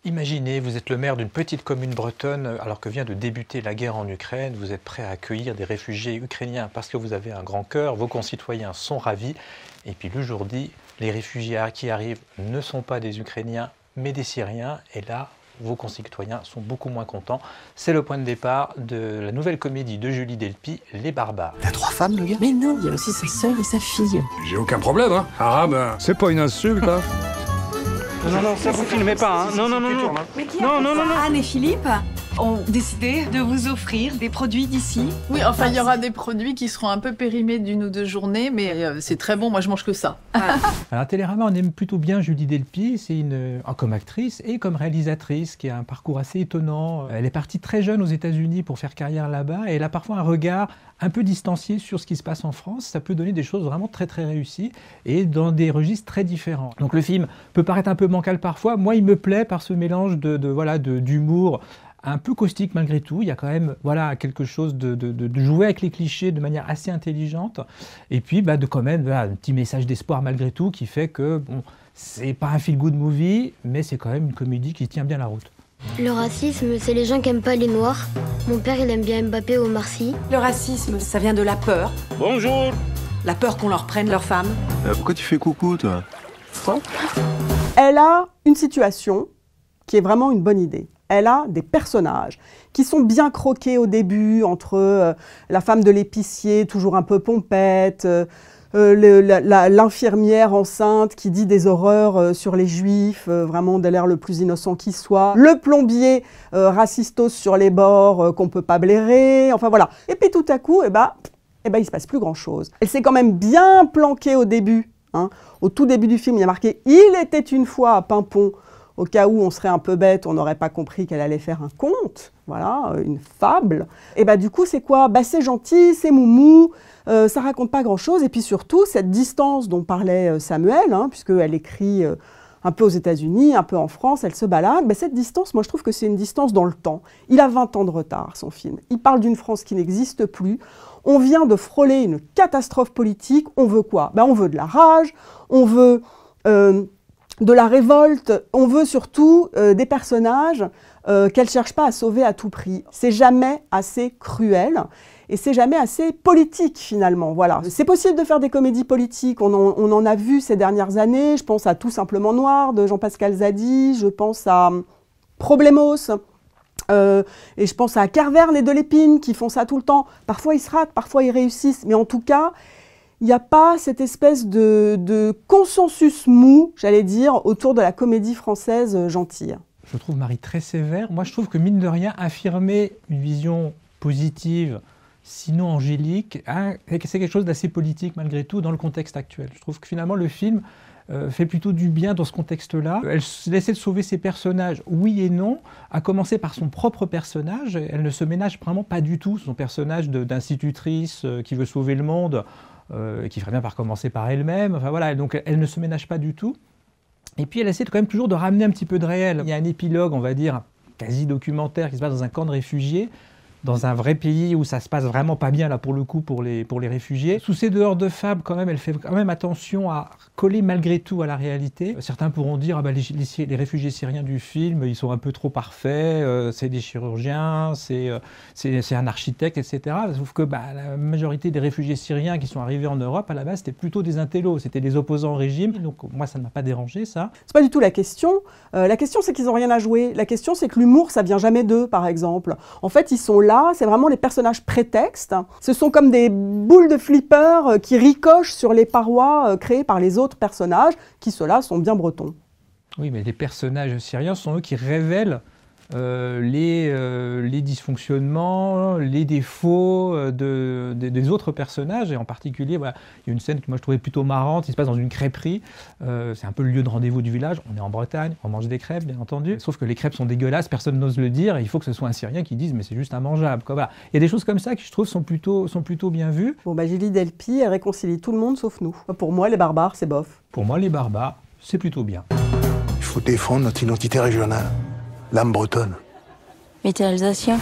Imaginez, vous êtes le maire d'une petite commune bretonne alors que vient de débuter la guerre en Ukraine. Vous êtes prêt à accueillir des réfugiés ukrainiens parce que vous avez un grand cœur. Vos concitoyens sont ravis. Et puis le jour dit, les réfugiés qui arrivent ne sont pas des Ukrainiens mais des Syriens. Et là, vos concitoyens sont beaucoup moins contents. C'est le point de départ de la nouvelle comédie de Julie Delpy, Les Barbares. T'as 3 femmes, le gars? Mais non, il y a aussi sa sœur et sa fille. J'ai aucun problème, hein. Arabe, c'est pas une insulte, hein. Non, ça vous filmez pas, hein. Non. Mais qui a fait ça? Anne et Philippe ont décidé de vous offrir des produits d'ici. Oui, enfin, il y aura des produits qui seront un peu périmés d'1 ou 2 journées, mais c'est très bon, moi je mange que ça. Alors Télérama, on aime plutôt bien Julie Delpy, c'est comme actrice et comme réalisatrice qui a un parcours assez étonnant. Elle est partie très jeune aux États-Unis pour faire carrière là-bas et elle a parfois un regard un peu distancié sur ce qui se passe en France. Ça peut donner des choses vraiment très très réussies et dans des registres très différents. Donc le film peut paraître un peu bancal parfois. Moi, il me plaît par ce mélange d'humour un peu caustique malgré tout. Il y a quand même quelque chose de jouer avec les clichés de manière assez intelligente. Et puis quand même un petit message d'espoir malgré tout qui fait que c'est pas un feel-good movie, mais c'est quand même une comédie qui tient bien la route. Le racisme, c'est les gens qui aiment pas les Noirs. Mon père, il aime bien Mbappé ou Marcy. Le racisme, ça vient de la peur. Bonjour. La peur qu'on leur prenne leur femme. Pourquoi tu fais coucou, toi? Elle a une situation qui est vraiment une bonne idée. Elle a des personnages qui sont bien croqués au début, entre la femme de l'épicier, toujours un peu pompette, l'infirmière enceinte qui dit des horreurs sur les juifs, vraiment de l'air le plus innocent qui soit, le plombier racistos sur les bords qu'on ne peut pas blairer, enfin voilà. Et puis tout à coup, il ne se passe plus grand-chose. Elle s'est quand même bien planquée au début. Hein. Au tout début du film, il y a marqué « Il était une fois à Pimpon ». Au cas où on serait un peu bête, on n'aurait pas compris qu'elle allait faire un conte, voilà, une fable. Et du coup, c'est quoi? C'est gentil, c'est moumou, ça raconte pas grand-chose. Et puis surtout, cette distance dont parlait Samuel, hein, puisqu'elle écrit un peu aux États-Unis, un peu en France, elle se balade. Cette distance, moi je trouve que c'est une distance dans le temps. Il a 20 ans de retard, son film. Il parle d'une France qui n'existe plus. On vient de frôler une catastrophe politique. On veut quoi? On veut de la rage, on veut de la révolte, on veut surtout des personnages qu'elle ne cherche pas à sauver à tout prix. C'est jamais assez cruel et c'est jamais assez politique finalement. Voilà. C'est possible de faire des comédies politiques, on en a vu ces dernières années. Je pense à Tout simplement noir de Jean-Pascal Zadi, je pense à Problemos, et je pense à Carverne et Delépine qui font ça tout le temps. Parfois ils se ratent, parfois ils réussissent, mais en tout cas, il n'y a pas cette espèce de consensus mou, j'allais dire, autour de la comédie française gentille. Je trouve Marie très sévère. Moi, je trouve que, mine de rien, affirmer une vision positive, sinon angélique, c'est quelque chose d'assez politique, malgré tout, dans le contexte actuel. Je trouve que, finalement, le film fait plutôt du bien dans ce contexte-là. Elle essaie de sauver ses personnages, oui et non, à commencer par son propre personnage. Elle ne se ménage vraiment pas du tout. Son personnage d'institutrice qui veut sauver le monde, qui ferait bien par commencer par elle-même. Enfin voilà, donc elle ne se ménage pas du tout. Et puis elle essaie quand même toujours de ramener un petit peu de réel. Il y a un épilogue, on va dire, quasi documentaire qui se passe dans un camp de réfugiés, dans un vrai pays où ça se passe vraiment pas bien là pour le coup pour les réfugiés. Sous ces dehors de fable, quand même, elle fait quand même attention à coller malgré tout à la réalité. Certains pourront dire les réfugiés syriens du film, ils sont un peu trop parfaits, c'est des chirurgiens, c'est un architecte, etc. Sauf que la majorité des réfugiés syriens qui sont arrivés en Europe, à la base, c'était plutôt des intellos, c'était des opposants au régime. Donc moi, ça ne m'a pas dérangé, ça. C'est pas du tout la question. La question, c'est qu'ils n'ont rien à jouer. La question, c'est que l'humour, ça vient jamais d'eux, par exemple. En fait, ils sont là. C'est vraiment les personnages prétextes. Ce sont comme des boules de flipper qui ricochent sur les parois créées par les autres personnages, qui ceux-là sont bien bretons. Oui, mais les personnages syriens sont eux qui révèlent les dysfonctionnements, les défauts des autres personnages, et en particulier, il y a une scène que moi je trouvais plutôt marrante, il se passe dans une crêperie, c'est un peu le lieu de rendez-vous du village, on est en Bretagne, on mange des crêpes bien entendu, sauf que les crêpes sont dégueulasses, personne n'ose le dire, et il faut que ce soit un Syrien qui dise mais c'est juste immangeable. Voilà. Il y a des choses comme ça qui je trouve sont plutôt bien vues. Julie Delpy, elle réconcilie tout le monde sauf nous. Pour moi, les barbares, c'est bof. Pour moi, les barbares, c'est plutôt bien. Il faut défendre notre identité régionale. L'âme bretonne. Mais t'es alsacien.